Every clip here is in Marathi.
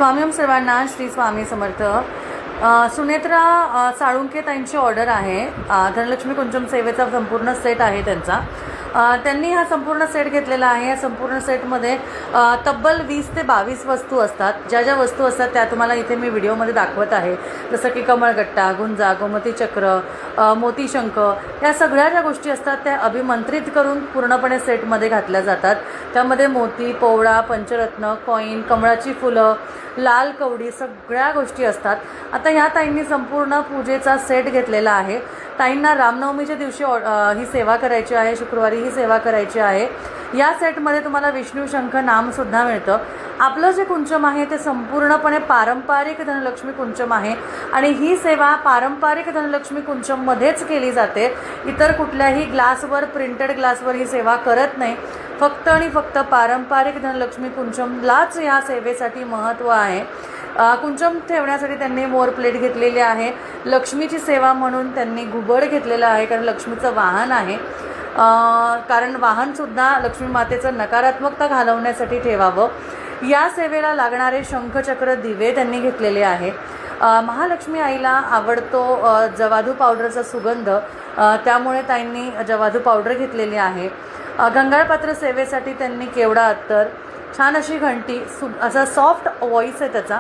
स्वामी ओम सर्वांना श्री स्वामी समर्थ। सुनेत्रा साळुंके ताईंची ऑर्डर आहे। धनलक्ष्मी कुंचम सेवेचा संपूर्ण सेट आहे त्यांचा। त्यांनी हा संपूर्ण सेट घेतलेला आहे। या संपूर्ण सेटमध्ये तब्बल 20 ते 22 वस्तू असतात। ज्या ज्या वस्तू असतात त्या तुम्हाला इथे मी व्हिडिओमध्ये दाखवत आहे, जसं की कमळगट्टा, गुंजा, गोमती चक्र, मोतीशंख, या सगळ्या ज्या गोष्टी असतात त्या अभिमंत्रित करून पूर्णपणे सेटमध्ये घातल्या जातात। त्यामध्ये मोती, पोवळा, पंचरत्न, कॉईन, कमळाची फुलं, लाल कवडी, सगळ्या गोष्टी असतात। आता ह्या ताईंनी संपूर्ण पूजेचा सेट घेतलेला आहे। ताईंना रामनवमीच्या दिवशी ही सेवा करायची आहे, शुक्रवारी ही सेवा करायची आहे। या सेटमध्ये तुम्हाला विष्णू शंख नामसुद्धा मिळतं। आपलं जे कुंचम आहे ते संपूर्णपणे पारंपरिक धनलक्ष्मी कुंचम आहे आणि ही सेवा पारंपरिक धनलक्ष्मी कुंचममध्येच केली जाते। इतर कुठल्याही ग्लासवर, प्रिंटेड ग्लासवर ही सेवा करत नाही। फक्त आणि फक्त पारंपरिक धनलक्ष्मी कुंचमलाच या सेवेसाठी महत्त्व आहे। कुंचम ठेवण्यासाठी त्यांनी मोर प्लेट घेतलेली आहे। लक्ष्मीची सेवा म्हणून त्यांनी घुबड घेतलेलं आहे, कारण लक्ष्मीचं वाहन आहे। कारण वाहनसुद्धा लक्ष्मी मातेचं नकारात्मकता घालवण्यासाठी ठेवावं। या सेवेला लागणारे शंखचक्र दिवे त्यांनी घेतलेले आहे। महालक्ष्मी आईला आवडतो जवाधू पावडरचा सुगंध, त्यामुळे ताईंनी जवाधू पावडर घेतलेली आहे। गंगाळपात्र सेवेसाठी त्यांनी केवडा अत्तर, छान अशी घंटी, असा सॉफ्ट व्हॉइस आहे त्याचा,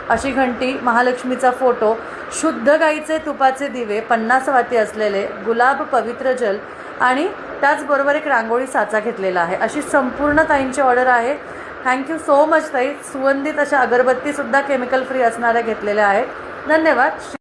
अशी घंटी, महालक्ष्मीचा फोटो, शुद्ध गाईचे तुपाचे दिवे, 50 वाती असलेले, गुलाब पवित्र जल आणि त्याचबरोबर एक रांगोळी साचा घेतलेला आहे। अशी संपूर्ण ताईंची ऑर्डर आहे। थँक्यू सो मच ताई। सुगंधित अशा अगरबत्तीसुद्धा केमिकल फ्री असणाऱ्या घेतलेल्या आहेत। धन्यवाद।